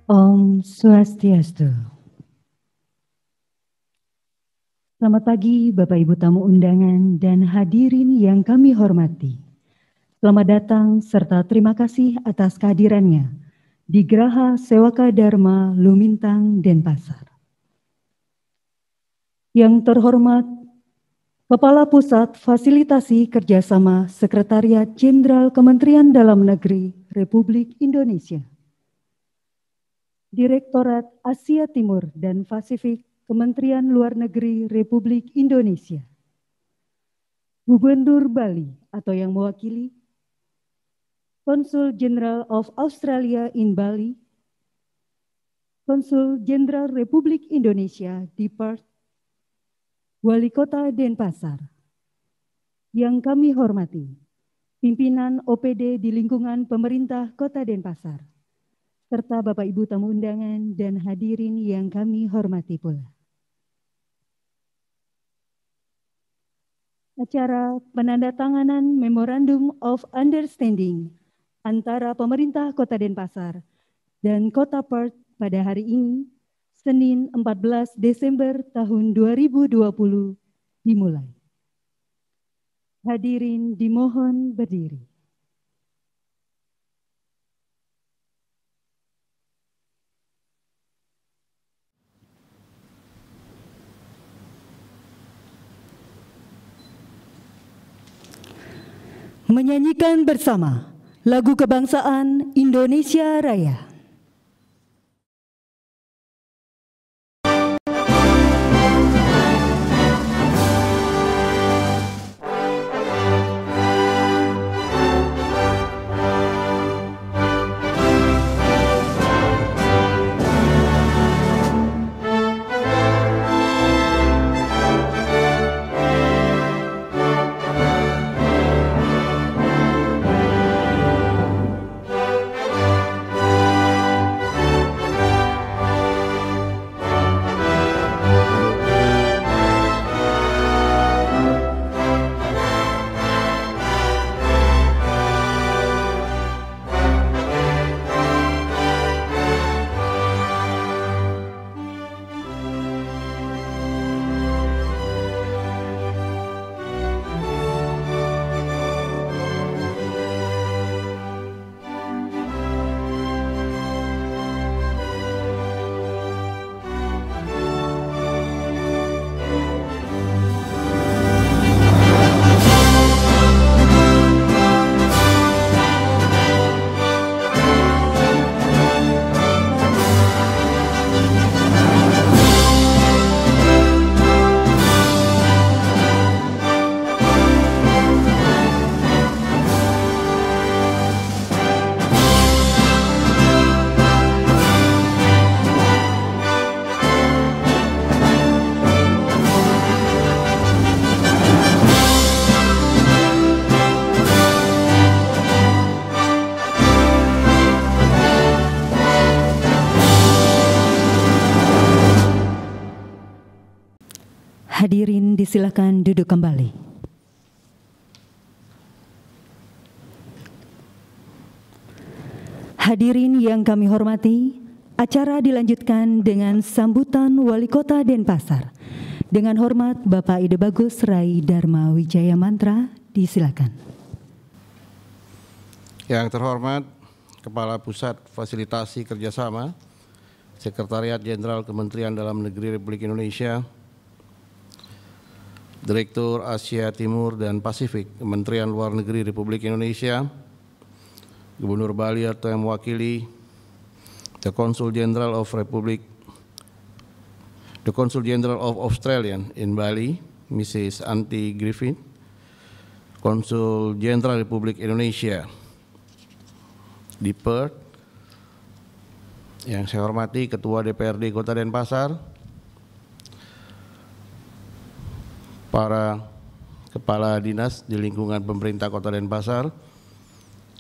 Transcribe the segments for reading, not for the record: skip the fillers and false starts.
Om Swastiastu. Selamat pagi Bapak Ibu tamu undangan dan hadirin yang kami hormati. Selamat datang serta terima kasih atas kehadirannya di Geraha Sewaka Dharma Lumintang, Denpasar. Yang terhormat Kepala Pusat Fasilitasi Kerjasama Sekretariat Jenderal Kementerian Dalam Negeri Republik Indonesia, Direktorat Asia Timur dan Pasifik Kementerian Luar Negeri Republik Indonesia, Gubernur Bali atau yang mewakili, Konsul Jenderal of Australia in Bali, Konsul Jenderal Republik Indonesia di Perth, Wali Kota Denpasar, yang kami hormati, pimpinan OPD di lingkungan pemerintah Kota Denpasar, serta Bapak Ibu tamu undangan dan hadirin yang kami hormati pula. Acara penandatanganan Memorandum of Understanding antara pemerintah Kota Denpasar dan Kota Perth pada hari ini, Senin 14 Desember tahun 2020, dimulai. Hadirin dimohon berdiri. Menyanyikan bersama lagu kebangsaan Indonesia Raya. Hadirin disilakan duduk kembali. Hadirin yang kami hormati, acara dilanjutkan dengan sambutan Wali Kota Denpasar. Dengan hormat Bapak Ide Bagus Rai Dharma Wijaya Mantra, disilakan. Yang terhormat Kepala Pusat Fasilitasi Kerjasama Sekretariat Jenderal Kementerian Dalam Negeri Republik Indonesia, Direktur Asia Timur dan Pasifik Kementerian Luar Negeri Republik Indonesia, Gubernur Bali atau yang mewakili, The Consul General of Australia in Bali, Mrs. Anti Griffin, Konsul Jenderal Republik Indonesia di Perth, yang saya hormati Ketua DPRD Kota Denpasar, para kepala dinas di lingkungan pemerintah Kota Denpasar,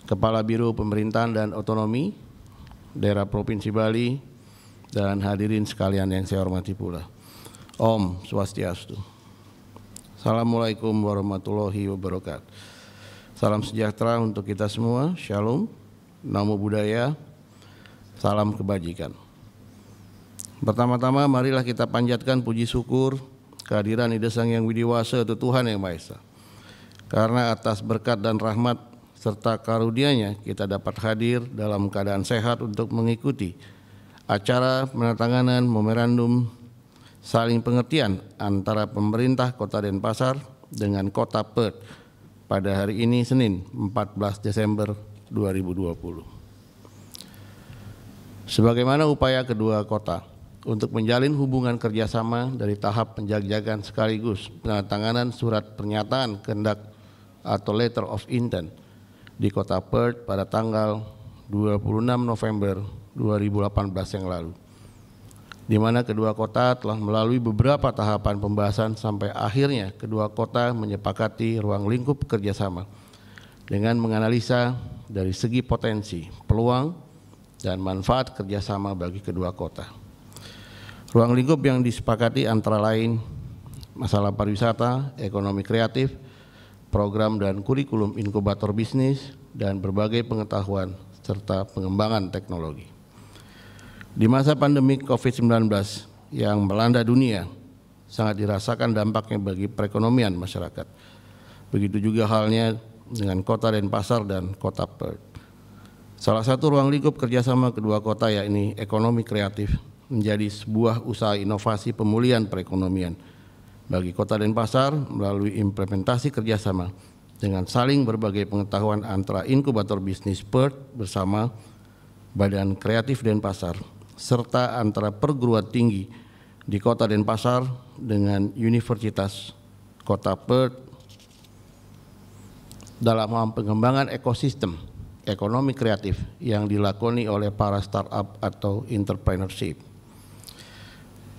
Kepala Biro Pemerintahan dan Otonomi Daerah Provinsi Bali, dan hadirin sekalian yang saya hormati pula. Om Swastiastu. Assalamualaikum warahmatullahi wabarakatuh. Salam sejahtera untuk kita semua. Shalom, Namo Buddhaya, Salam kebajikan. Pertama-tama marilah kita panjatkan puji syukur kehadiran Ida Sang Yang Widiwasa itu Tuhan Yang Maha Esa. Karena atas berkat dan rahmat serta karunia-Nya kita dapat hadir dalam keadaan sehat untuk mengikuti acara penandatanganan memorandum saling pengertian antara pemerintah Kota Denpasar dengan Kota Perth pada hari ini Senin 14 Desember 2020. Sebagaimana upaya kedua kota untuk menjalin hubungan kerjasama dari tahap penjajakan sekaligus penandatanganan surat pernyataan kehendak atau letter of intent di Kota Perth pada tanggal 26 November 2018 yang lalu, di mana kedua kota telah melalui beberapa tahapan pembahasan sampai akhirnya kedua kota menyepakati ruang lingkup kerjasama dengan menganalisa dari segi potensi, peluang, dan manfaat kerjasama bagi kedua kota. Ruang lingkup yang disepakati antara lain masalah pariwisata, ekonomi kreatif, program dan kurikulum inkubator bisnis, dan berbagai pengetahuan serta pengembangan teknologi. Di masa pandemi COVID-19 yang melanda dunia, sangat dirasakan dampaknya bagi perekonomian masyarakat. Begitu juga halnya dengan Kota Denpasar dan Kota Perth. Salah satu ruang lingkup kerjasama kedua kota yakni ekonomi kreatif menjadi sebuah usaha inovasi pemulihan perekonomian bagi Kota Denpasar melalui implementasi kerjasama dengan saling berbagai pengetahuan antara inkubator bisnis Perth bersama Badan Kreatif Denpasar serta antara perguruan tinggi di Kota Denpasar dengan Universitas Kota Perth dalam pengembangan ekosistem ekonomi kreatif yang dilakoni oleh para startup atau entrepreneurship.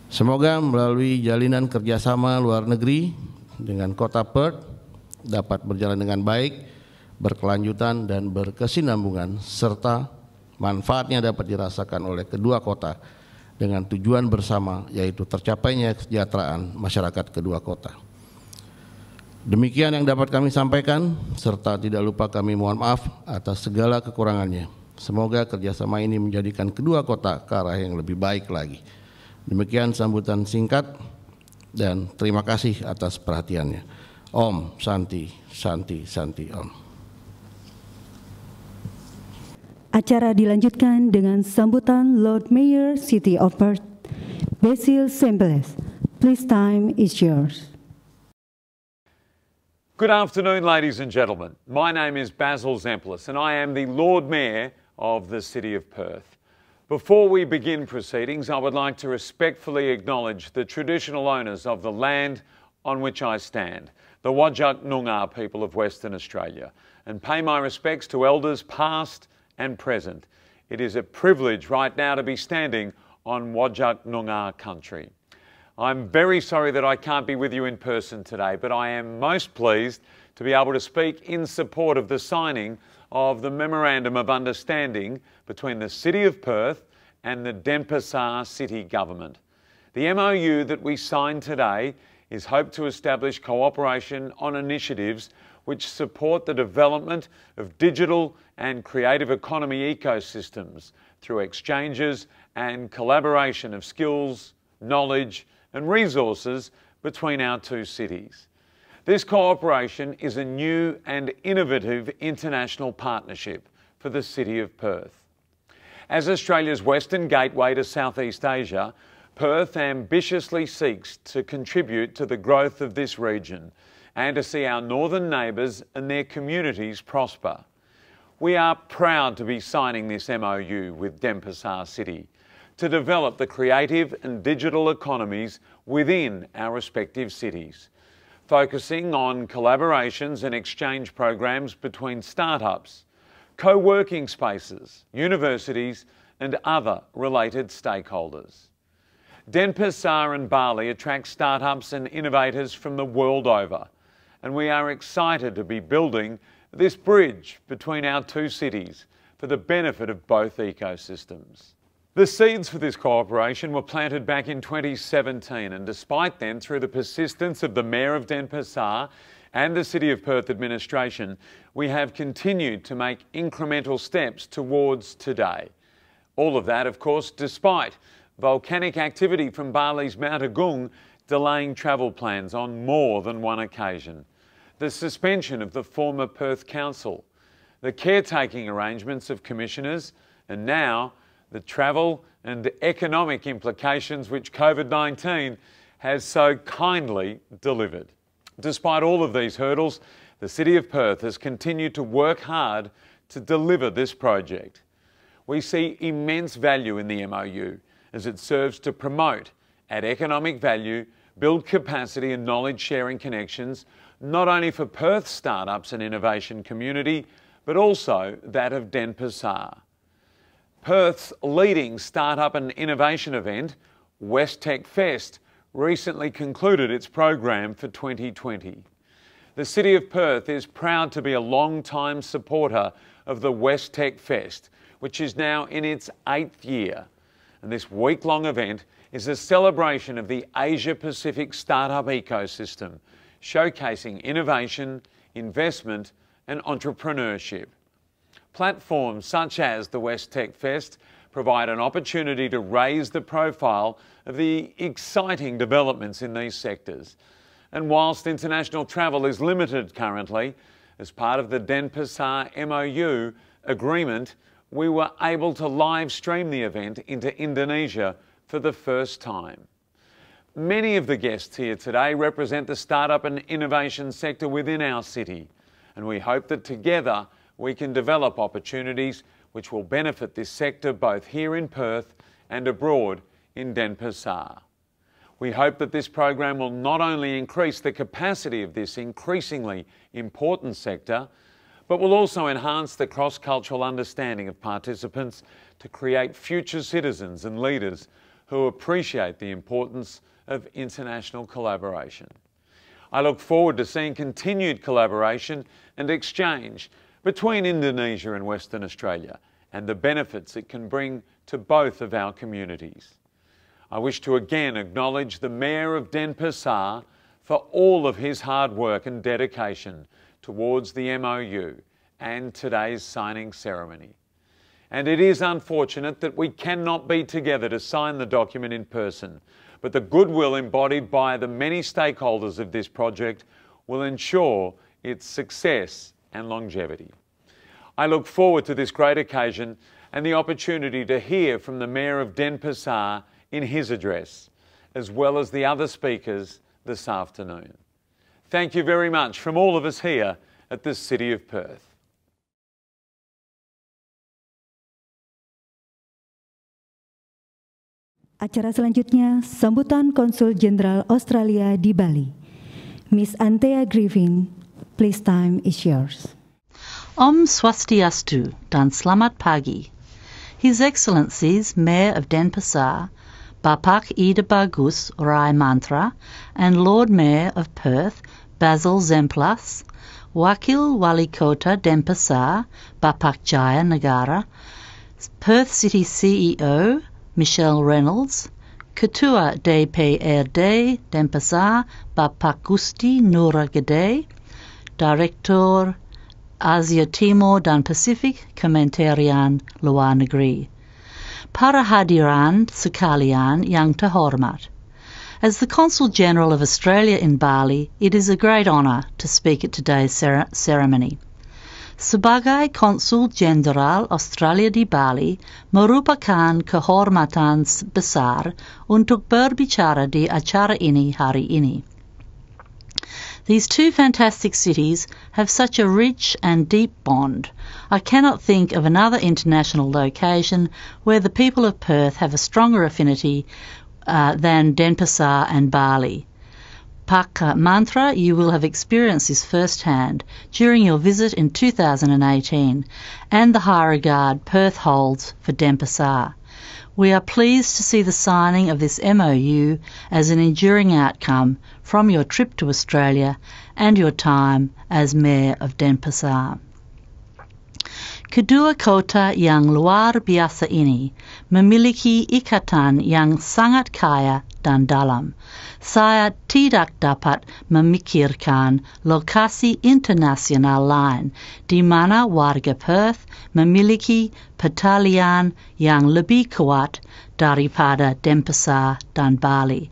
Semoga melalui jalinan kerjasama luar negeri dengan Kota Perth dapat berjalan dengan baik, berkelanjutan dan berkesinambungan, serta manfaatnya dapat dirasakan oleh kedua kota dengan tujuan bersama yaitu tercapainya kesejahteraan masyarakat kedua kota. Demikian yang dapat kami sampaikan, serta tidak lupa kami mohon maaf atas segala kekurangannya. Semoga kerjasama ini menjadikan kedua kota ke arah yang lebih baik lagi. Demikian sambutan singkat dan terima kasih atas perhatiannya. Om Santi, Santi, Santi, Om. Acara dilanjutkan dengan sambutan Lord Mayor City of Perth, Basil Sembles. Please, time is yours. Good afternoon, ladies and gentlemen. My name is Basil Zemplis and I am the Lord Mayor of the City of Perth. Before we begin proceedings, I would like to respectfully acknowledge the traditional owners of the land on which I stand, the Whadjuk Noongar people of Western Australia, and pay my respects to elders past and present. It is a privilege right now to be standing on Whadjuk Noongar country. I'm very sorry that I can't be with you in person today, but I am most pleased to be able to speak in support of the signing of the Memorandum of Understanding between the City of Perth and the Denpasar City Government. The MOU that we signed today is hoped to establish cooperation on initiatives which support the development of digital and creative economy ecosystems through exchanges and collaboration of skills, knowledge, and resources between our two cities. This cooperation is a new and innovative international partnership for the City of Perth. As Australia's western gateway to Southeast Asia, Perth ambitiously seeks to contribute to the growth of this region and to see our northern neighbours and their communities prosper. We are proud to be signing this MOU with Denpasar City to develop the creative and digital economies within our respective cities, focusing on collaborations and exchange programs between startups, co-working spaces, universities and other related stakeholders. Denpasar and Bali attract startups and innovators from the world over, and we are excited to be building this bridge between our two cities for the benefit of both ecosystems. The seeds for this cooperation were planted back in 2017, and despite then, through the persistence of the Mayor of Denpasar and the City of Perth administration, we have continued to make incremental steps towards today. All of that, of course, despite volcanic activity from Bali's Mount Agung delaying travel plans on more than one occasion, the suspension of the former Perth Council, the caretaking arrangements of commissioners, and now the travel and economic implications which COVID-19 has so kindly delivered. Despite all of these hurdles, the City of Perth has continued to work hard to deliver this project. We see immense value in the MOU as it serves to promote, add economic value, build capacity and knowledge sharing connections, not only for Perth's startups and innovation community, but also that of Denpasar. Perth's leading startup and innovation event, West Fest, recently concluded its program for 2020. The City of Perth is proud to be a long-time supporter of the West Fest, which is now in its 8th year. And this week-long event is a celebration of the Asia-Pacific startup ecosystem, showcasing innovation, investment and entrepreneurship. Platforms such as the West Fest provide an opportunity to raise the profile of the exciting developments in these sectors. And whilst international travel is limited currently, as part of the Denpasar MOU agreement, we were able to live stream the event into Indonesia for the first time. Many of the guests here today represent the startup and innovation sector within our city, and we hope that together we can develop opportunities which will benefit this sector both here in Perth and abroad in Denpasar. We hope that this program will not only increase the capacity of this increasingly important sector, but will also enhance the cross-cultural understanding of participants to create future citizens and leaders who appreciate the importance of international collaboration. I look forward to seeing continued collaboration and exchange between Indonesia and Western Australia and the benefits it can bring to both of our communities. I wish to again acknowledge the Mayor of Denpasar for all of his hard work and dedication towards the MOU and today's signing ceremony. And it is unfortunate that we cannot be together to sign the document in person, but the goodwill embodied by the many stakeholders of this project will ensure its success and longevity. I look forward to this great occasion and the opportunity to hear from the Mayor of Denpasar in his address, as well as the other speakers this afternoon. Thank you very much from all of us here at the City of Perth. Acara selanjutnya, sambutan Konsul Jenderal Australia di Bali. Miss Antea Griffin, please, time is yours. Om Swastiastu dan selamat pagi. His Excellencies Mayor of Denpasar, Bapak Ida Bagus Rai Mantra, and Lord Mayor of Perth, Basil Zemplas, Wakil Wali Kota Denpasar, Bapak Jaya Negara, Perth City CEO, Michelle Reynolds, Ketua DPRD Denpasar, Bapak Gusti Nura Gede, Direktur Asia Timur dan Pasifik, Kementerian Luar Negeri. Para hadirin sekalian yang terhormat. As the Consul General of Australia in Bali, it is a great honour to speak at today's ceremony. Sebagai Konsul Jenderal Australia di Bali, merupakan kehormatan besar untuk berbicara di acara ini hari ini. These two fantastic cities have such a rich and deep bond. I cannot think of another international location where the people of Perth have a stronger affinity than Denpasar and Bali. Pak Mantra, you will have experienced this firsthand during your visit in 2018 and the high regard Perth holds for Denpasar. We are pleased to see the signing of this MOU as an enduring outcome from your trip to Australia and your time as Mayor of Denpasar. Kedua kota yang luar biasa ini memiliki ikatan yang sangat kaya dan dalam. Saya tidak dapat memikirkan lokasi internasional lain di mana warga Perth memiliki pertalian yang lebih kuat daripada Denpasar dan Bali.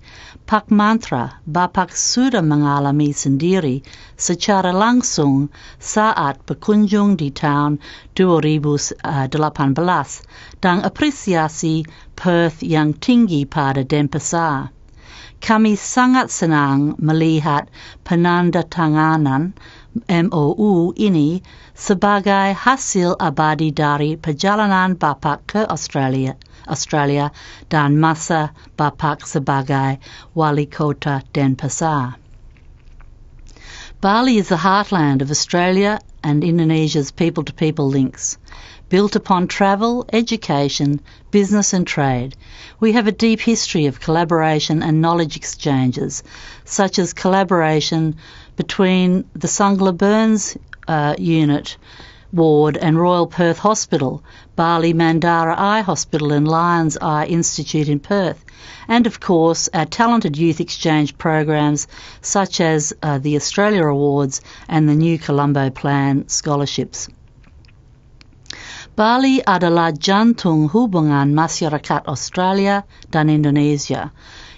Pak Mantra, Bapak sudah mengalami sendiri secara langsung saat berkunjung di tahun 2018 dan apresiasi Perth yang tinggi pada Denpasar. Kami sangat senang melihat penandatanganan MOU ini sebagai hasil abadi dari perjalanan Bapak ke Australia dan masa Bapak sebagai Wali Kota Denpasar. Bali is the heartland of Australia and Indonesia's people-to-people links. Built upon travel, education, business and trade, we have a deep history of collaboration and knowledge exchanges, such as collaboration between the Sangla Burns Unit Ward and Royal Perth Hospital, Bali Mandara Eye Hospital and Lions Eye Institute in Perth, and of course our talented youth exchange programs such as the Australia Awards and the New Colombo Plan scholarships. Bali adalah jantung hubungan masyarakat Australia dan Indonesia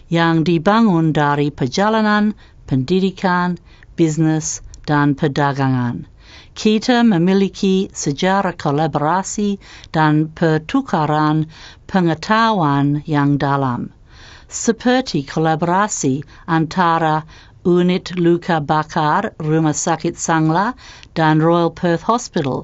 yang dibangun dari perjalanan, pendidikan, bisnis, dan perdagangan. Kita memiliki sejarah kolaborasi dan pertukaran pengetahuan yang dalam, seperti kolaborasi antara unit luka bakar Rumah Sakit Sangla dan Royal Perth Hospital,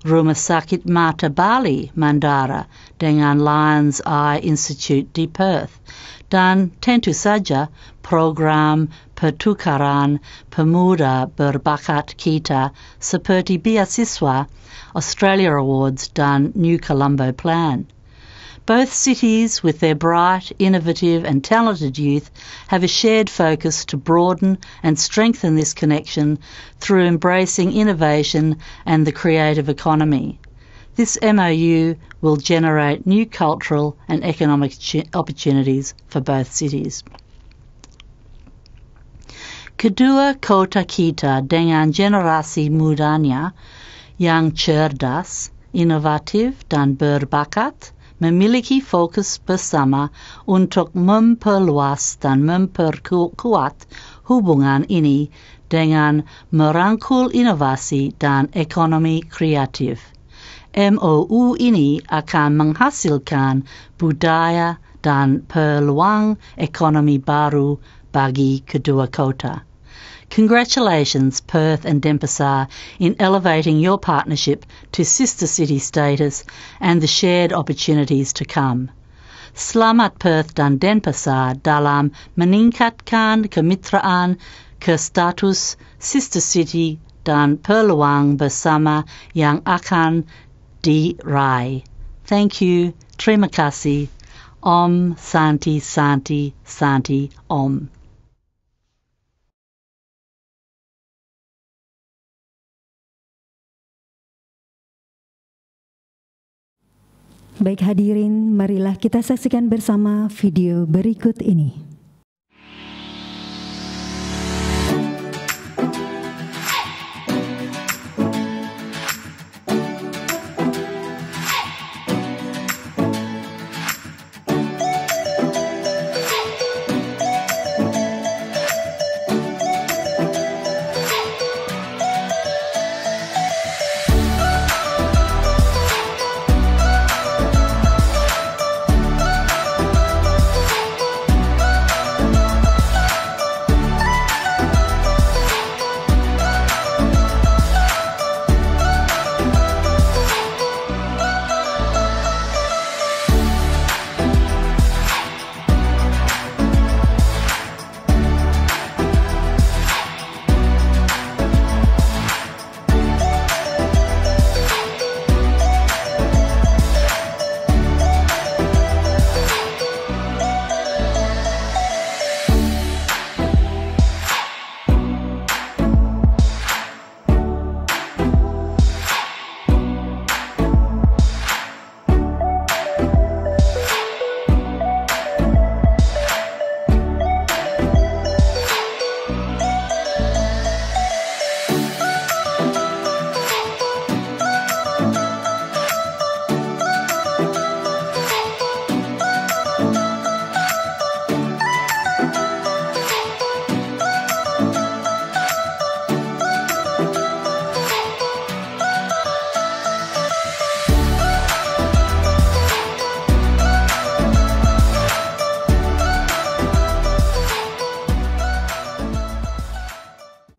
Rumah Sakit Mata Bali Mandara dengan Lions Eye Institute di Perth, dan tentu saja program pertukaran pemuda berbakat kita seperti beasiswa, Australia Awards dan New Colombo Plan. Both cities, with their bright, innovative and talented youth, have a shared focus to broaden and strengthen this connection through embracing innovation and the creative economy. This MOU will generate new cultural and economic opportunities for both cities. Kedua kota kita dengan generasi mudanya yang cerdas, inovatif dan berbakat memiliki fokus bersama untuk memperluas dan memperkuat hubungan ini dengan merangkul inovasi dan ekonomi kreatif. MOU ini akan menghasilkan budaya dan peluang ekonomi baru bagi kedua kota. Congratulations, Perth and Denpasar, in elevating your partnership to sister city status and the shared opportunities to come. Selamat Perth dan Denpasar dalam meningkatkan kemitraan ke status sister city dan peluang bersama yang akan diraih. Thank you. Terima kasih. Om Santi Santi Santi Om. Baik hadirin, marilah kita saksikan bersama video berikut ini.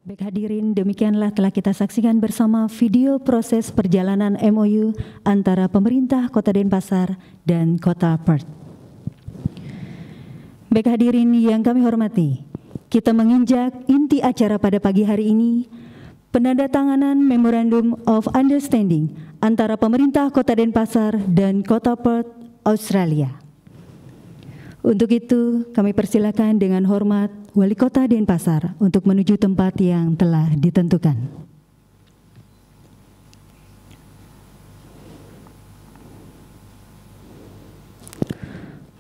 Baik hadirin, demikianlah telah kita saksikan bersama video proses perjalanan MOU antara pemerintah Kota Denpasar dan Kota Perth. Baik hadirin yang kami hormati, kita menginjak inti acara pada pagi hari ini, penandatanganan Memorandum of Understanding antara pemerintah Kota Denpasar dan Kota Perth, Australia. Untuk itu, kami persilakan dengan hormat Wali Kota Denpasar untuk menuju tempat yang telah ditentukan.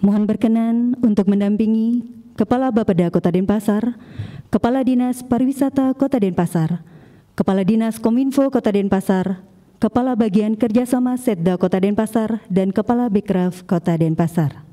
Mohon berkenan untuk mendampingi Kepala Bapeda Kota Denpasar, Kepala Dinas Pariwisata Kota Denpasar, Kepala Dinas Kominfo Kota Denpasar, Kepala Bagian Kerjasama Setda Kota Denpasar, dan Kepala Bekraf Kota Denpasar.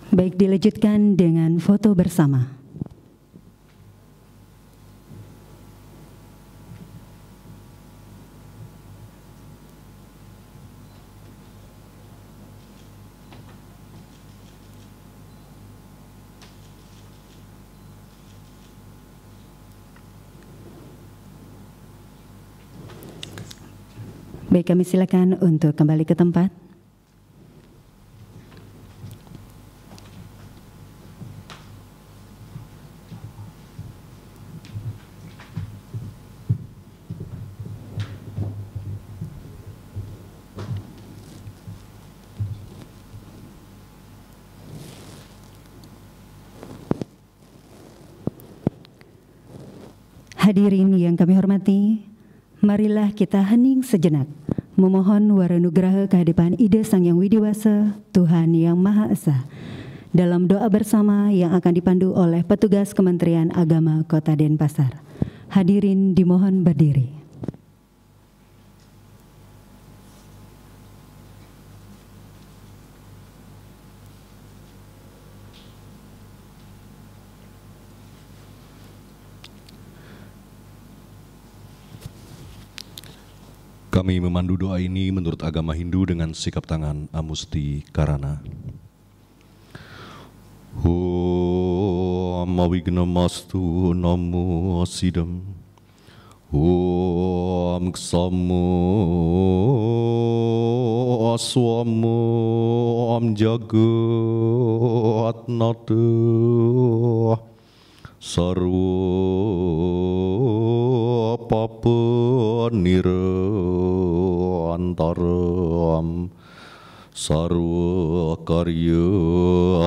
Baik, dilanjutkan dengan foto bersama. Baik, kami silakan untuk kembali ke tempat. Hadirin yang kami hormati, marilah kita hening sejenak, memohon waranugraha kehadipan Ida Sang Yang Widiwasa, Tuhan Yang Maha Esa, dalam doa bersama yang akan dipandu oleh petugas Kementerian Agama Kota Denpasar. Hadirin dimohon berdiri. Kami memandu doa ini menurut agama Hindu dengan sikap tangan Amusti Karana. Om Awignamastu Namo Sidam. Om Ksamo Aswamo Om Jagat Nata Sarwa Papa Nirantaram Sarwa Karya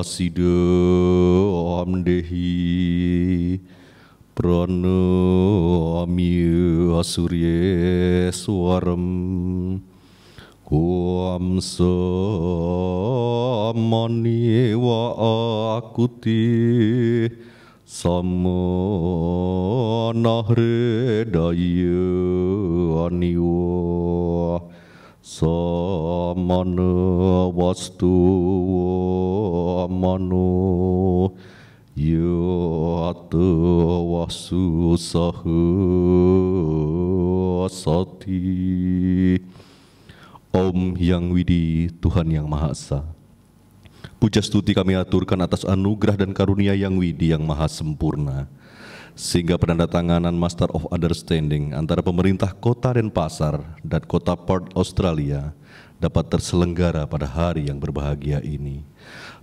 Asidam Dehi Pranamya Surya Swaram Om Samani Wa Akuti Samana Hridaya Aniwa Samana Vastu Mano Yata Vasu Sahasati. Om Yang Widi, Tuhan Yang Maha Esa. Puja stuti kami aturkan atas anugerah dan karunia Yang Widi yang maha sempurna, sehingga penandatanganan Master of Understanding antara pemerintah Kota Denpasar dan Kota Perth, Australia dapat terselenggara pada hari yang berbahagia ini.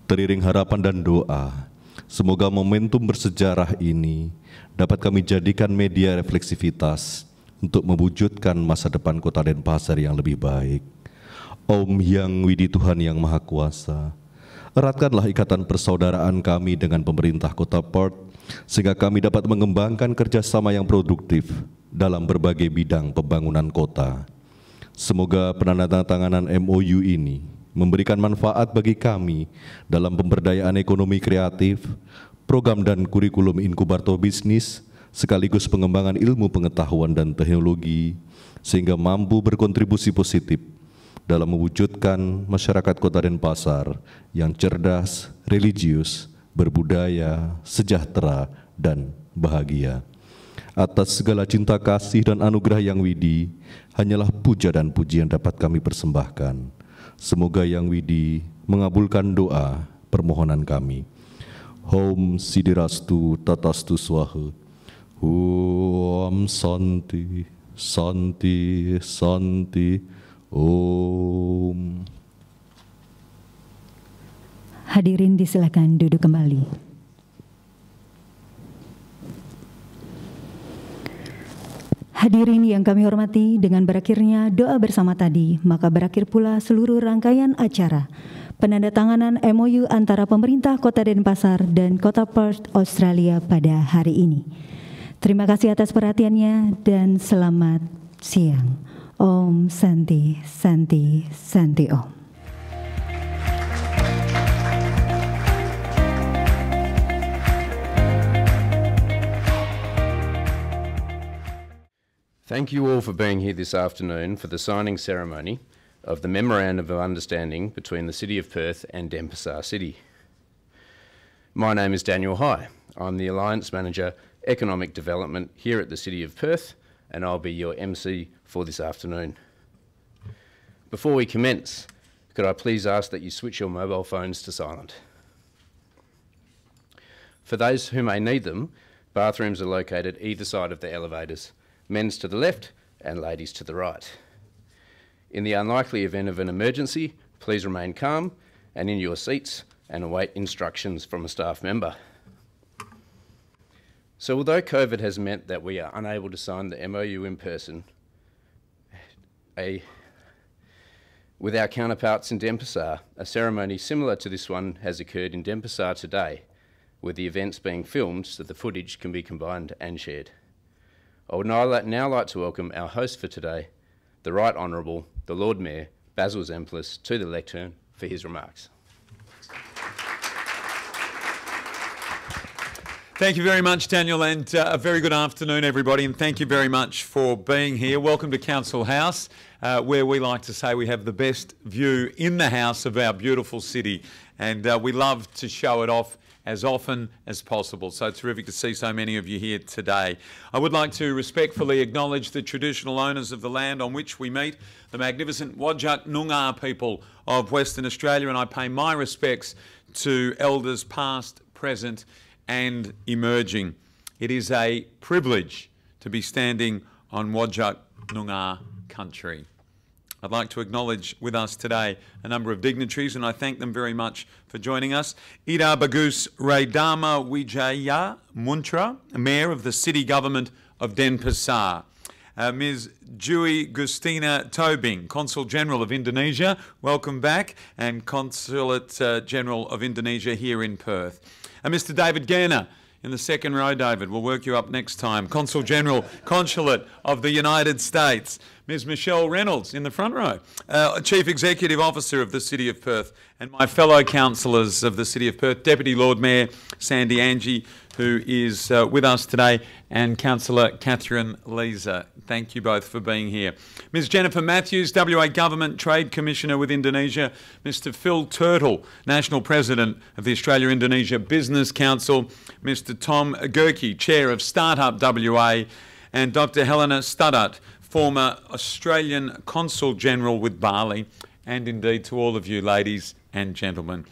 Teriring harapan dan doa, semoga momentum bersejarah ini dapat kami jadikan media refleksivitas untuk mewujudkan masa depan Kota Denpasar yang lebih baik. Om Yang Widi, Tuhan Yang Maha Kuasa, eratkanlah ikatan persaudaraan kami dengan pemerintah Kota Perth sehingga kami dapat mengembangkan kerjasama yang produktif dalam berbagai bidang pembangunan kota. Semoga penandatanganan MOU ini memberikan manfaat bagi kami dalam pemberdayaan ekonomi kreatif, program dan kurikulum inkubator bisnis, sekaligus pengembangan ilmu pengetahuan dan teknologi, sehingga mampu berkontribusi positif dalam mewujudkan masyarakat Kota Denpasar yang cerdas, religius, berbudaya, sejahtera, dan bahagia. Atas segala cinta kasih dan anugerah yang widi, hanyalah puja dan pujian dapat kami persembahkan. Semoga Yang Widi mengabulkan doa permohonan kami. Om Sidirastu Tatastu Swaha. Om Santi, Santi, Santi. Om. Hadirin disilakan duduk kembali. Hadirin yang kami hormati, dengan berakhirnya doa bersama tadi, maka berakhir pula seluruh rangkaian acara penandatanganan MOU antara pemerintah Kota Denpasar dan Kota Perth, Australia pada hari ini. Terima kasih atas perhatiannya dan selamat siang. Om Santi, Santi, Santi Om. Thank you all for being here this afternoon for the signing ceremony of the Memorandum of Understanding between the City of Perth and Denpasar City. My name is Daniel High. I'm the Alliance Manager, Economic Development here at the City of Perth, and I'll be your MC for this afternoon. Before we commence, could I please ask that you switch your mobile phones to silent? For those who may need them, bathrooms are located either side of the elevators, men's to the left and ladies to the right. In the unlikely event of an emergency, please remain calm and in your seats and await instructions from a staff member. So although COVID has meant that we are unable to sign the MOU in person, with our counterparts in Denpasar, a ceremony similar to this one has occurred in Denpasar today, with the events being filmed so the footage can be combined and shared. I would now like to welcome our host for today, the Right Honourable, the Lord Mayor, Basil Zemplis, to the lectern for his remarks. Thank you very much, Daniel, and a very good afternoon, everybody, and thank you very much for being here. Welcome to Council House, where we like to say we have the best view in the house of our beautiful city, and we love to show it off as often as possible. So it's terrific to see so many of you here today. I would like to respectfully acknowledge the traditional owners of the land on which we meet, the magnificent Whadjuk Noongar people of Western Australia, and I pay my respects to elders past, present and emerging. It is a privilege to be standing on Whadjuk Noongar country. I'd like to acknowledge with us today a number of dignitaries, and I thank them very much for joining us. Ida Bagus Raydama Wijaya Muntra, Mayor of the City Government of Denpasar. Ms. Jui Gustina Tobing, Consul General of Indonesia, welcome back, and Consulate General of Indonesia here in Perth. Mr. David Gerner, in the second row, David, we'll work you up next time. Consul General, Consulate of the United States. Ms. Michelle Reynolds in the front row, Chief Executive Officer of the City of Perth, and my fellow councillors of the City of Perth, Deputy Lord Mayor Sandy Angie, who is with us today, and Councillor Catherine Leeser. Thank you both for being here. Ms. Jennifer Matthews, WA Government Trade Commissioner with Indonesia. Mr. Phil Turtle, National President of the Australia-Indonesia Business Council. Mr. Tom Gerke, Chair of Startup WA. And Dr. Helena Studdart, former Australian Consul General with Bali. And indeed to all of you ladies and gentlemen.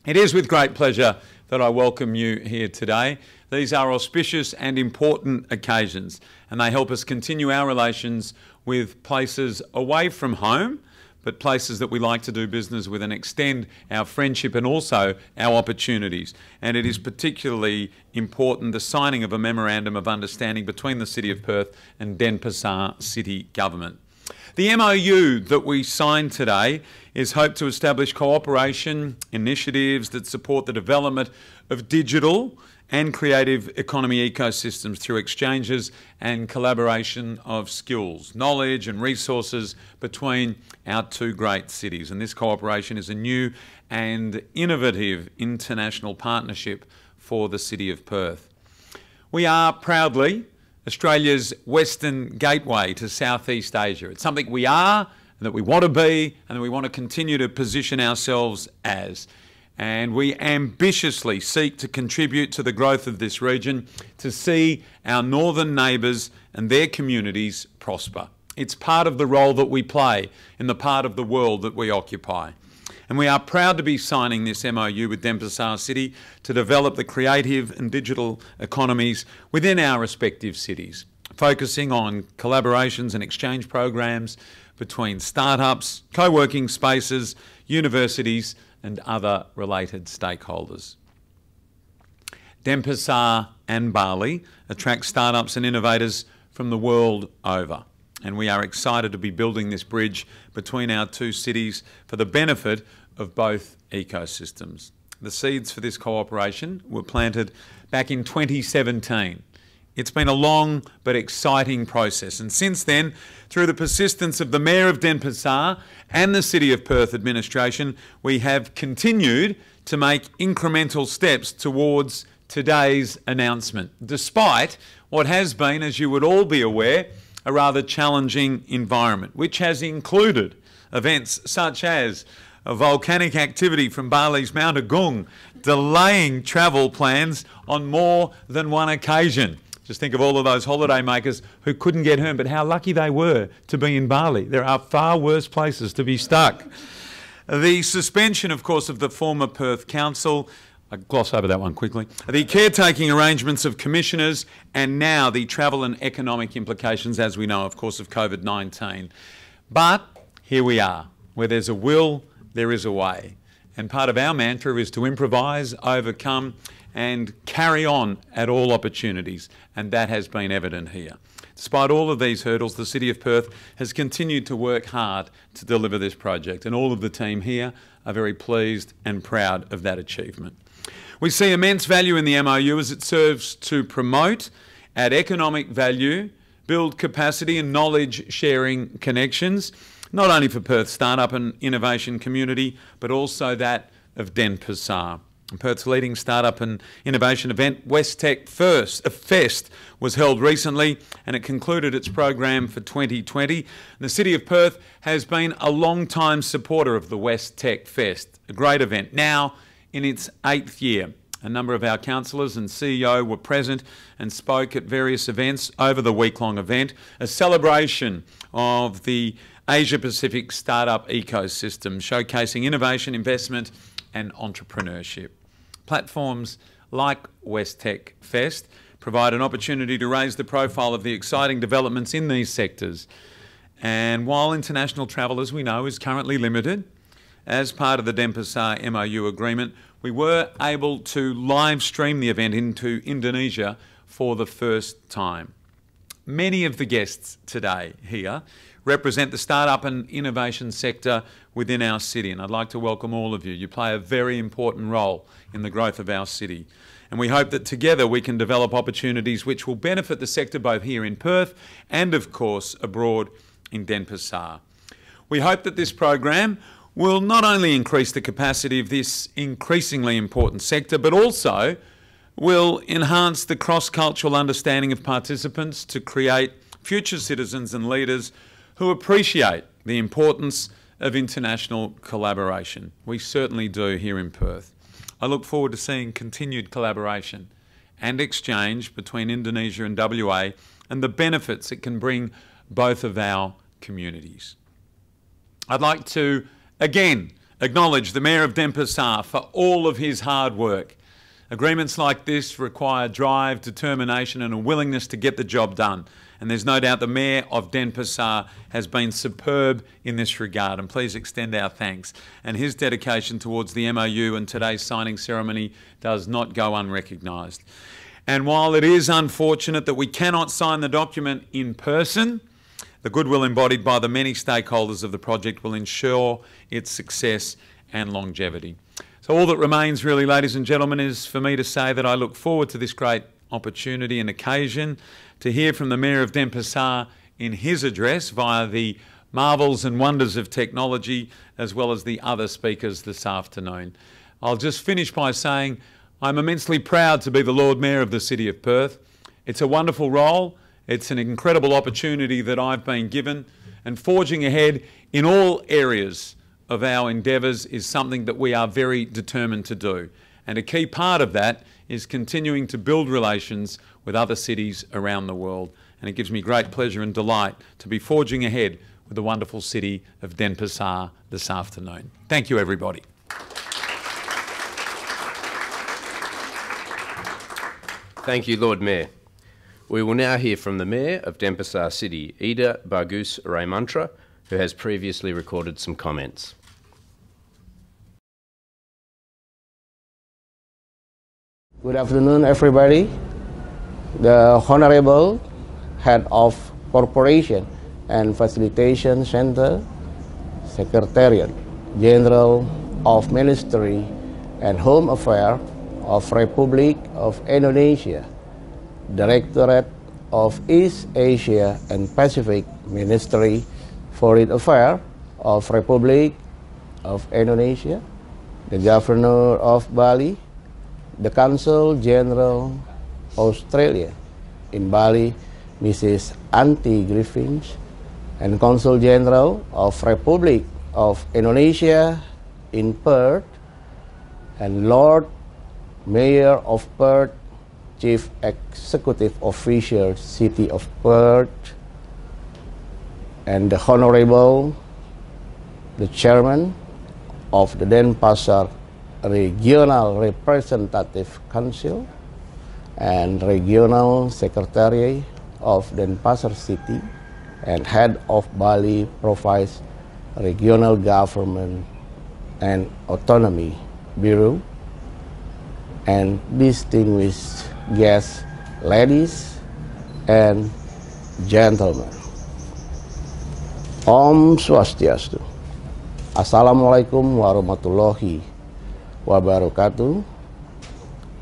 It is with great pleasure that I welcome you here today. These are auspicious and important occasions, and they help us continue our relations with places away from home, but places that we like to do business with, and extend our friendship and also our opportunities. And it is particularly important, the signing of a Memorandum of Understanding between the City of Perth and Denpasar City Government. The MOU that we signed today is hoped to establish cooperation initiatives that support the development of digital and creative economy ecosystems through exchanges and collaboration of skills, knowledge and resources between our two great cities. And this cooperation is a new and innovative international partnership for the City of Perth. We are proudly Australia's Western gateway to Southeast Asia. It's something we are, and that we want to be, and that we want to continue to position ourselves as. And we ambitiously seek to contribute to the growth of this region, to see our northern neighbours and their communities prosper. It's part of the role that we play in the part of the world that we occupy. And we are proud to be signing this MOU with Denpasar City to develop the creative and digital economies within our respective cities, focusing on collaborations and exchange programs between startups, co-working spaces, universities and other related stakeholders. Denpasar and Bali attract startups and innovators from the world over, and we are excited to be building this bridge between our two cities for the benefit of both ecosystems. The seeds for this cooperation were planted back in 2017. It's been a long but exciting process, and since then, through the persistence of the Mayor of Denpasar and the City of Perth administration, we have continued to make incremental steps towards today's announcement, despite what has been, as you would all be aware, a rather challenging environment, which has included events such as a volcanic activity from Bali's Mount Agung, delaying travel plans on more than one occasion. Just think of all of those holiday makers who couldn't get home, but how lucky they were to be in Bali. There are far worse places to be stuck. The suspension, of course, of the former Perth Council, I gloss over that one quickly, the caretaking arrangements of commissioners, and now the travel and economic implications, as we know, of course, of COVID-19. But here we are. Where there's a will, there is a way. And part of our mantra is to improvise, overcome, and carry on at all opportunities, and that has been evident here. Despite all of these hurdles, the City of Perth has continued to work hard to deliver this project, and all of the team here are very pleased and proud of that achievement. We see immense value in the MOU as it serves to promote, add economic value, build capacity and knowledge sharing connections, not only for Perth's startup and innovation community, but also that of Denpasar. Perth's leading startup and innovation event, WestTech Fest, was held recently, and it concluded its program for 2020. The City of Perth has been a long-time supporter of the WestTech Fest, a great event, now in its 8th year. A number of our councillors and CEO were present and spoke at various events over the week-long event, a celebration of the Asia-Pacific startup ecosystem, showcasing innovation, investment and entrepreneurship. Platforms like WestTech Fest provide an opportunity to raise the profile of the exciting developments in these sectors. And while international travel, as we know, is currently limited, as part of the Denpasar MOU agreement, we were able to live stream the event into Indonesia for the first time. Many of the guests today here represent the startup and innovation sector within our city, and I'd like to welcome all of you. You play a very important role in the growth of our city, and we hope that together we can develop opportunities which will benefit the sector both here in Perth and, of course, abroad in Denpasar. We hope that this program will not only increase the capacity of this increasingly important sector, but also will enhance the cross-cultural understanding of participants to create future citizens and leaders who appreciate the importance of international collaboration. We certainly do here in Perth. I look forward to seeing continued collaboration and exchange between Indonesia and WA and the benefits it can bring both of our communities. I'd like to again acknowledge the Mayor of Denpasar for all of his hard work. Agreements like this require drive, determination and a willingness to get the job done. And there's no doubt the Mayor of Denpasar has been superb in this regard, and please extend our thanks. And his dedication towards the MOU and today's signing ceremony does not go unrecognised. And while it is unfortunate that we cannot sign the document in person, the goodwill embodied by the many stakeholders of the project will ensure its success and longevity. So all that remains really, ladies and gentlemen, is for me to say that I look forward to this great opportunity and occasion to hear from the Mayor of Denpasar in his address via the marvels and wonders of technology, as well as the other speakers this afternoon. I'll just finish by saying I'm immensely proud to be the Lord Mayor of the City of Perth. It's a wonderful role. It's an incredible opportunity that I've been given, and forging ahead in all areas of our endeavours is something that we are very determined to do. And a key part of that is continuing to build relations with other cities around the world. And it gives me great pleasure and delight to be forging ahead with the wonderful city of Denpasar this afternoon. Thank you, everybody. Thank you, Lord Mayor. We will now hear from the Mayor of Denpasar City, Ida Bagus Raymantra, who has previously recorded some comments. Good afternoon, everybody. The Honorable Head of Corporation and Facilitation Center, Secretariat General of Ministry and Home Affairs of Republic of Indonesia, Directorate of East Asia and Pacific Ministry Foreign Affairs of Republic of Indonesia, the Governor of Bali, the Consul General Australia in Bali, Mrs. Anti Griffiths, and Consul General of Republic of Indonesia in Perth, and Lord Mayor of Perth, Chief Executive Officer, City of Perth, and the Honorable, the Chairman of the Denpasar Regional Representative Council and Regional Secretary of Denpasar City and Head of Bali Province Regional Government and Autonomy Bureau, and distinguished guests, ladies and gentlemen. Om Swastiastu. Assalamualaikum warahmatullahi wabarakatuh.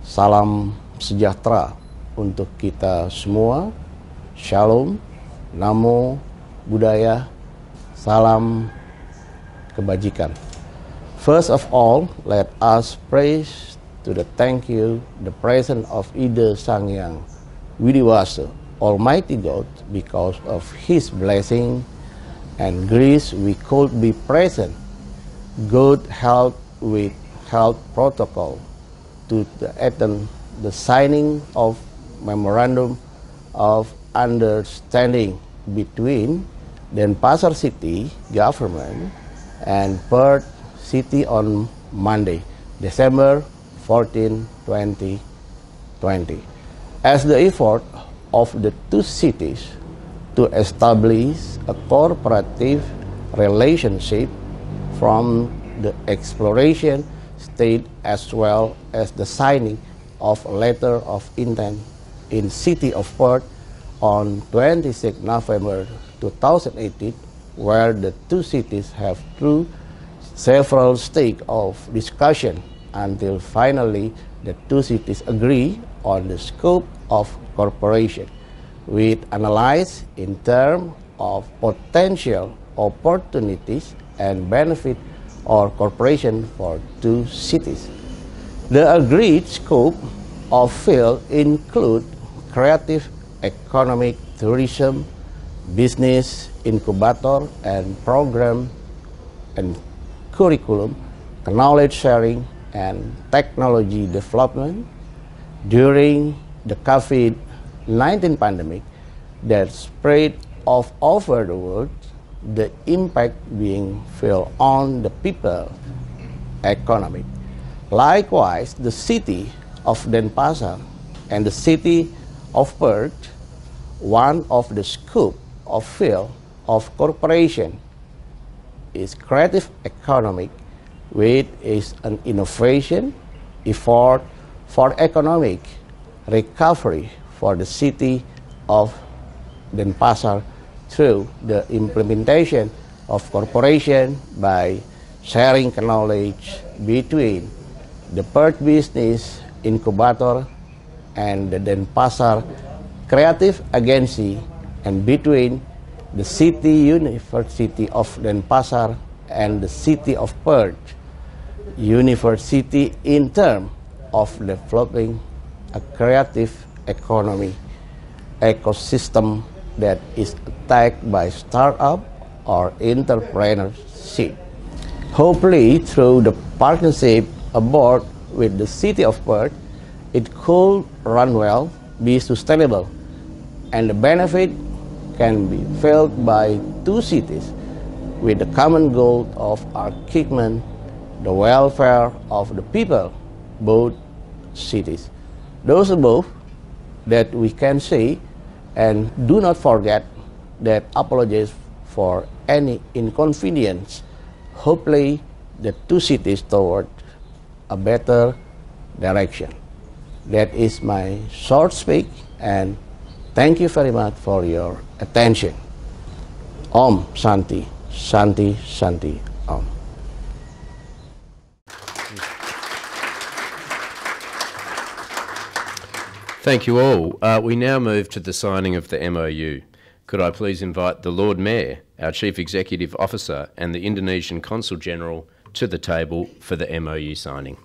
Salam sejahtera untuk kita semua. Shalom, Namo Buddhaya, salam kebajikan. First of all, let us praise to the thank you, the presence of Ida Sangyang Widiwasa, Almighty God, because of His blessing and grace we could be present, good health with health protocol, to attend the signing of Memorandum of Understanding between Denpasar City Government and Perth City on Monday, December 14, 2020, as the effort of the two cities to establish a cooperative relationship from the exploration stage, as well as the signing of a letter of intent in City of Perth on 26 November 2018, where the two cities have through several stages of discussion until finally the two cities agree on the scope of cooperation, with analyze in terms of potential opportunities and benefit or cooperation for two cities. The agreed scope of field include creative economic tourism, business incubator and program and curriculum, knowledge sharing and technology development during the COVID-19 pandemic that spread all over the world, the impact being felt on the people economy. Likewise, the city of Denpasar and the city of Perth, one of the scope of field of cooperation is creative economic, which is an innovation effort for economic recovery for the city of Denpasar through the implementation of cooperation by sharing knowledge between the Perth Business Incubator, and the Denpasar Creative Agency, and between the City University of Denpasar and the City of Perth University in terms of developing a creative economy ecosystem that is attacked by startup or entrepreneurship. Hopefully, through the partnership aboard with the City of Perth, it could run well, be sustainable, and the benefit can be felt by two cities with the common goal of achievement the welfare of the people, both cities. Those above that we can say, and do not forget that apologies for any inconvenience. Hopefully, the two cities toward a better direction. That is my short speak, and thank you very much for your attention. Om Shanti, Shanti, Shanti, Om. Thank you all. We now move to the signing of the MOU. Could I please invite the Lord Mayor, our Chief Executive Officer, and the Indonesian Consul General to the table for the MOU signing.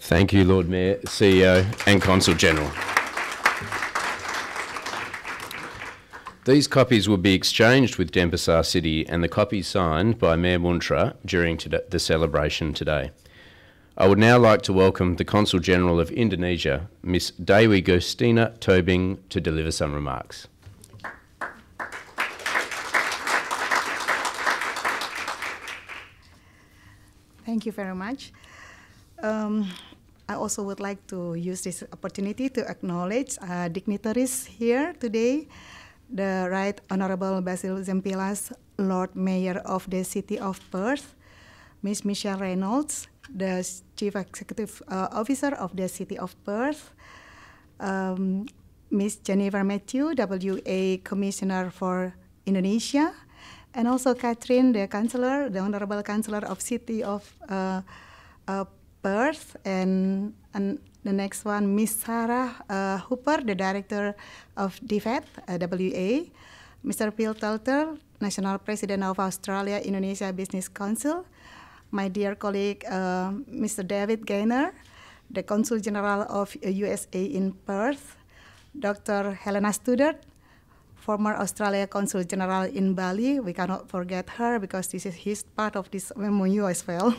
Thank you, Lord Mayor, CEO and Consul General. These copies will be exchanged with Denpasar City and the copies signed by Mayor Muntra during the celebration today. I would now like to welcome the Consul General of Indonesia, Ms. Dewi Gustina Tobing, to deliver some remarks. Thank you very much. I also would like to use this opportunity to acknowledge dignitaries here today, the Right Honorable Basil Zempilas, Lord Mayor of the City of Perth, Ms. Michelle Reynolds, the Chief Executive Officer of the City of Perth, Ms. Jennifer Matthew, WA Commissioner for Indonesia, and also Catherine, the Councillor, the Honorable Councillor of City of Perth, and the next one, Miss Sarah Hooper, the Director of Denfest, WA, Mr. Phil Telter, National President of Australia Indonesia Business Council, my dear colleague, Mr. David Gaynor, the Consul General of USA in Perth, Dr. Helena Studert, former Australia Consul General in Bali. We cannot forget her because this is his part of this MOU as well.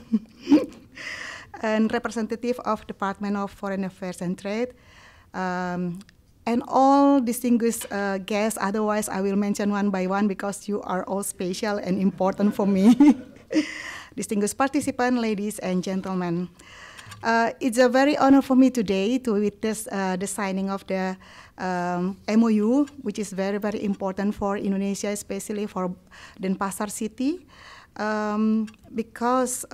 And representative of Department of Foreign Affairs and Trade, and all distinguished guests. Otherwise, I will mention one by one because you are all special and important for me. Distinguished participants, ladies and gentlemen. It's a very honor for me today to witness the signing of the MOU, which is very, very important for Indonesia, especially for Denpasar City, because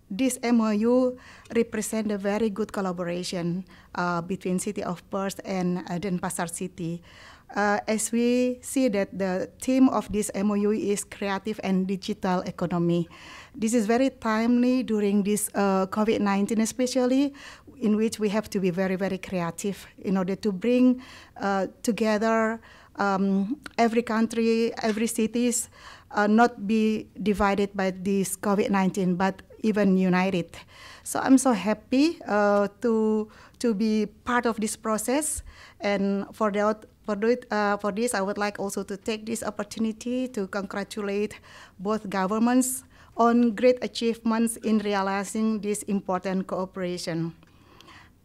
this MOU represents a very good collaboration between City of Perth and Denpasar City. as we see that the theme of this MOU is creative and digital economy. This is very timely during this COVID-19 especially, in which we have to be very, very creative in order to bring together every country, every cities, not be divided by this COVID-19, but even united. So I'm so happy to be part of this process, and for this, I would like also to take this opportunity to congratulate both governments on great achievements in realizing this important cooperation.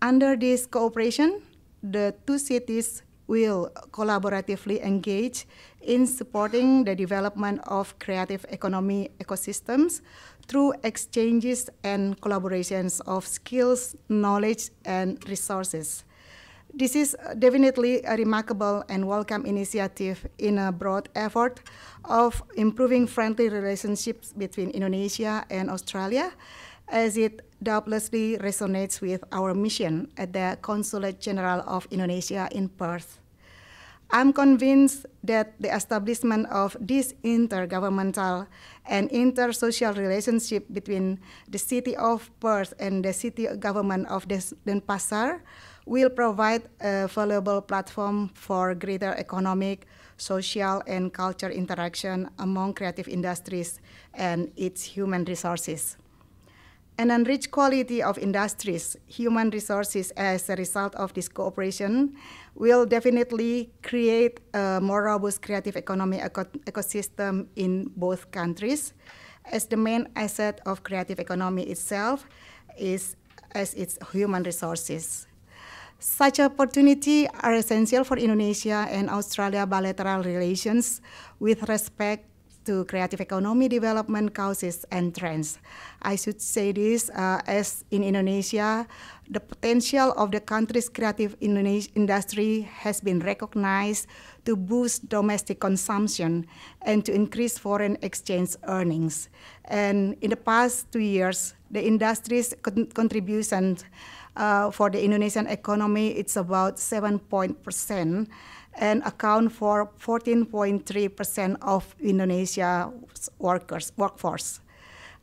Under this cooperation, the two cities will collaboratively engage in supporting the development of creative economy ecosystems through exchanges and collaborations of skills, knowledge, and resources. This is definitely a remarkable and welcome initiative in a broad effort of improving friendly relationships between Indonesia and Australia, as it doubtlessly resonates with our mission at the Consulate General of Indonesia in Perth. I'm convinced that the establishment of this intergovernmental and intersocial relationship between the City of Perth and the City Government of Denpasar will provide a valuable platform for greater economic, social, and cultural interaction among creative industries and its human resources. An enriched quality of industries, human resources as a result of this cooperation will definitely create a more robust creative economy ecosystem in both countries, as the main asset of creative economy itself is as its human resources. Such opportunities are essential for Indonesia and Australia bilateral relations with respect to creative economy development causes and trends. I should say this as in Indonesia, the potential of the country's creative industry has been recognized to boost domestic consumption and to increase foreign exchange earnings. And in the past 2 years, the industry's contribution for the Indonesian economy, it's about 7% and account for 14.3% of Indonesia's workforce.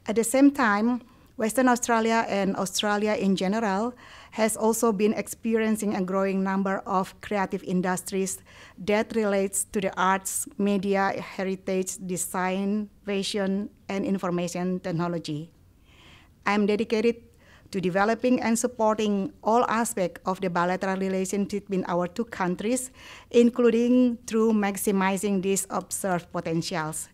At the same time, Western Australia and Australia in general has also been experiencing a growing number of creative industries that relates to the arts, media, heritage, design, fashion, and information technology. I'm dedicated to developing and supporting all aspects of the bilateral relationship between our two countries, including through maximizing these observed potentials.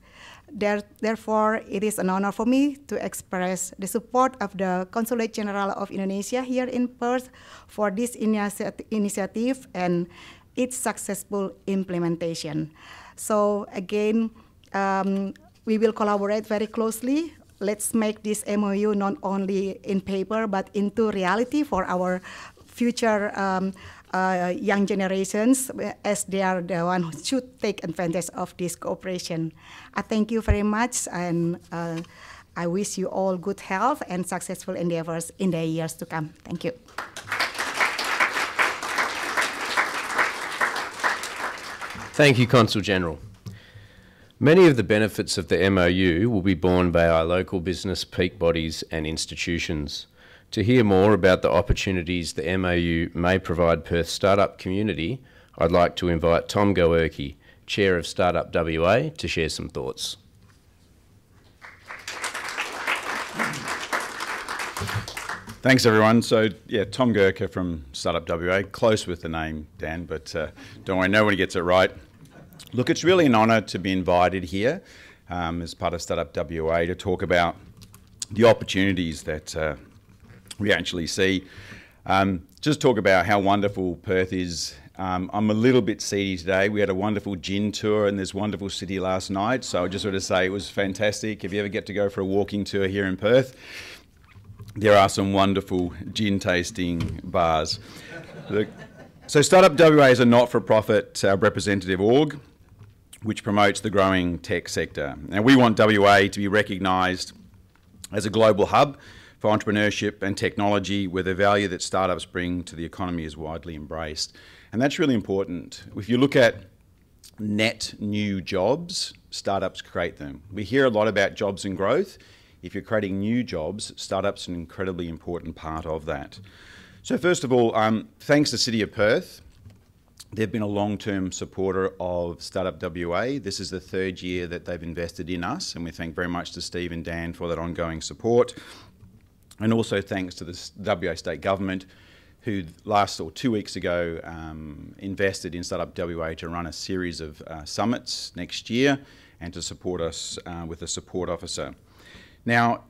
Therefore, it is an honor for me to express the support of the Consulate General of Indonesia here in Perth for this initiative and its successful implementation. So again, we will collaborate very closely. Let's make this MOU not only in paper, but into reality for our future young generations, as they are the one who should take advantage of this cooperation. I thank you very much, and I wish you all good health and successful endeavors in the years to come. Thank you. Thank you, Consul General. Many of the benefits of the MOU will be borne by our local business peak bodies and institutions. To hear more about the opportunities the MOU may provide Perth's startup community, I'd like to invite Tom Goerke, Chair of Startup WA, to share some thoughts. Thanks, everyone. So, yeah, Tom Goerke from Startup WA, close with the name, Dan, but don't worry, no one gets it right. Look, it's really an honour to be invited here as part of Startup WA to talk about the opportunities that we actually see. Just talk about how wonderful Perth is. I'm a little bit seedy today. We had a wonderful gin tour in this wonderful city last night, so I just want to say it was fantastic. If you ever get to go for a walking tour here in Perth, there are some wonderful gin tasting bars. So Startup WA is a not-for-profit representative org which promotes the growing tech sector. And we want WA to be recognised as a global hub for entrepreneurship and technology, where the value that startups bring to the economy is widely embraced. And that's really important. If you look at net new jobs, startups create them. We hear a lot about jobs and growth. If you're creating new jobs, startups are an incredibly important part of that. So first of all, thanks to the City of Perth. They've been a long-term supporter of Startup WA. This is the 3rd year that they've invested in us, and we thank very much to Steve and Dan for that ongoing support. And also thanks to the WA State Government, who 2 weeks ago invested in Startup WA to run a series of summits next year and to support us with a support officer. Now,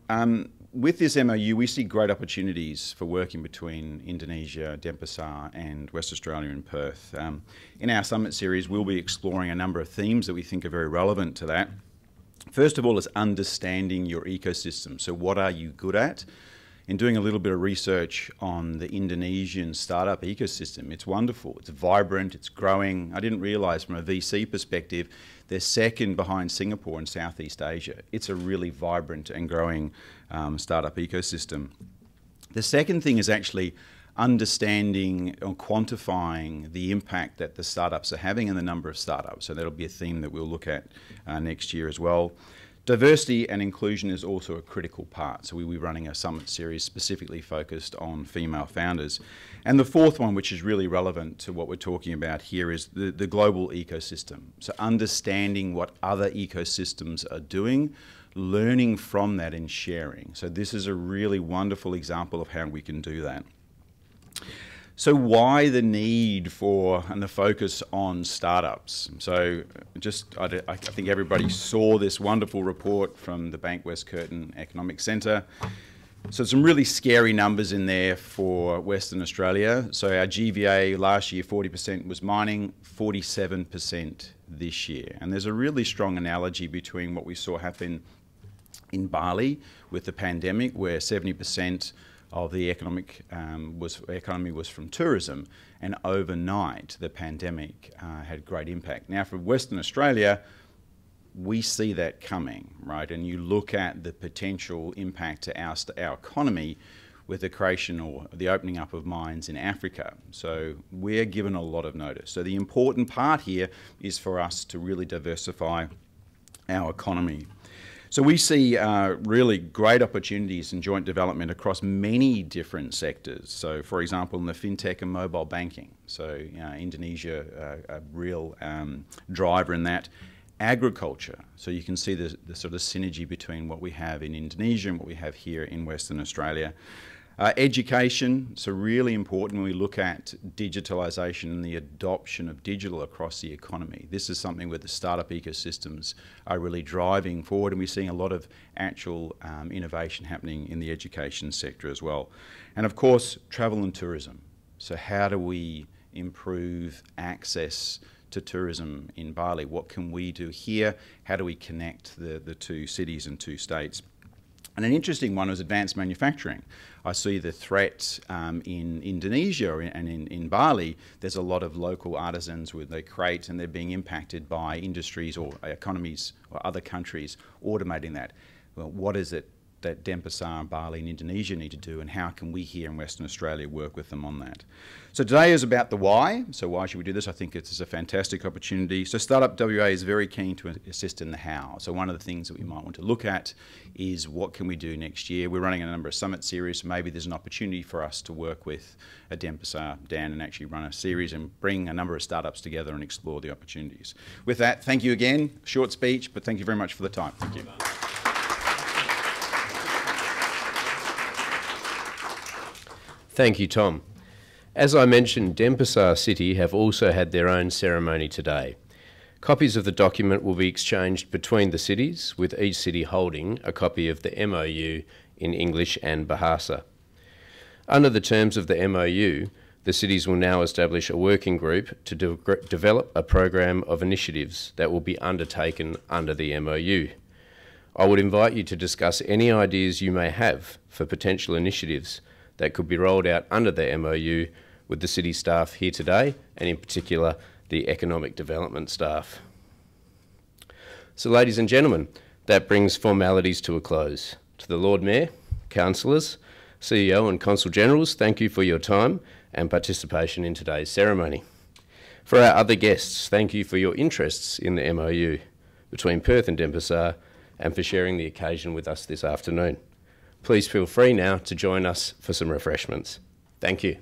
with this MOU, we see great opportunities for working between Indonesia, Denpasar and West Australia and Perth. In our summit series, we'll be exploring a number of themes that we think are very relevant to that. First of all is understanding your ecosystem. So what are you good at? In doing a little bit of research on the Indonesian startup ecosystem, it's wonderful, it's vibrant, it's growing. I didn't realise from a VC perspective, they're second behind Singapore in Southeast Asia. It's a really vibrant and growing startup ecosystem. The second thing is actually understanding or quantifying the impact that the startups are having and the number of startups. So that'll be a theme that we'll look at next year as well. Diversity and inclusion is also a critical part. So we'll be running a summit series specifically focused on female founders. And the fourth one, which is really relevant to what we're talking about here, is the global ecosystem. So understanding what other ecosystems are doing, learning from that and sharing. So this is a really wonderful example of how we can do that. So why the need for and the focus on startups? So I think everybody saw this wonderful report from the Bank West Curtin Economic Centre. So some really scary numbers in there for Western Australia. So our GVA last year, 40% was mining, 47% this year. And there's a really strong analogy between what we saw happen in Bali with the pandemic, where 70% of the economy was from tourism, and overnight the pandemic had great impact. Now for Western Australia, we see that coming, right? And you look at the potential impact to our economy with the creation or the opening up of mines in Africa. So we're given a lot of notice. So the important part here is for us to really diversify our economy. So we see really great opportunities in joint development across many different sectors. So for example, in the fintech and mobile banking. So Indonesia, a real driver in that. Agriculture. So you can see the sort of synergy between what we have in Indonesia and what we have here in Western Australia. Education, so really important when we look at digitalisation and the adoption of digital across the economy. This is something where the startup ecosystems are really driving forward, and we're seeing a lot of actual innovation happening in the education sector as well. And of course, travel and tourism. So how do we improve access to tourism in Bali? What can we do here? How do we connect the two cities and two states? And an interesting one was advanced manufacturing. I see the threat in Indonesia and in Bali. There's a lot of local artisans where they create and they're being impacted by industries or economies or other countries automating that. Well, what is it that Denpasar, Bali and Indonesia need to do, and how can we here in Western Australia work with them on that? So today is about the why. So why should we do this? I think it's a fantastic opportunity. So Startup WA is very keen to assist in the how. So one of the things that we might want to look at is what can we do next year? We're running a number of summit series, so maybe there's an opportunity for us to work with a Denpasar, Dan, and actually run a series and bring a number of startups together and explore the opportunities. With that, thank you again. Short speech, but thank you very much for the time. Thank you. Thank you, Tom. As I mentioned, Denpasar City have also had their own ceremony today. Copies of the document will be exchanged between the cities, with each city holding a copy of the MOU in English and Bahasa. Under the terms of the MOU, the cities will now establish a working group to develop a program of initiatives that will be undertaken under the MOU. I would invite you to discuss any ideas you may have for potential initiatives that could be rolled out under the MOU with the city staff here today, and in particular, the economic development staff. So ladies and gentlemen, that brings formalities to a close. To the Lord Mayor, councillors, CEO and Consul Generals, thank you for your time and participation in today's ceremony. For our other guests, thank you for your interests in the MOU between Perth and Denpasar and for sharing the occasion with us this afternoon. Please feel free now to join us for some refreshments. Thank you.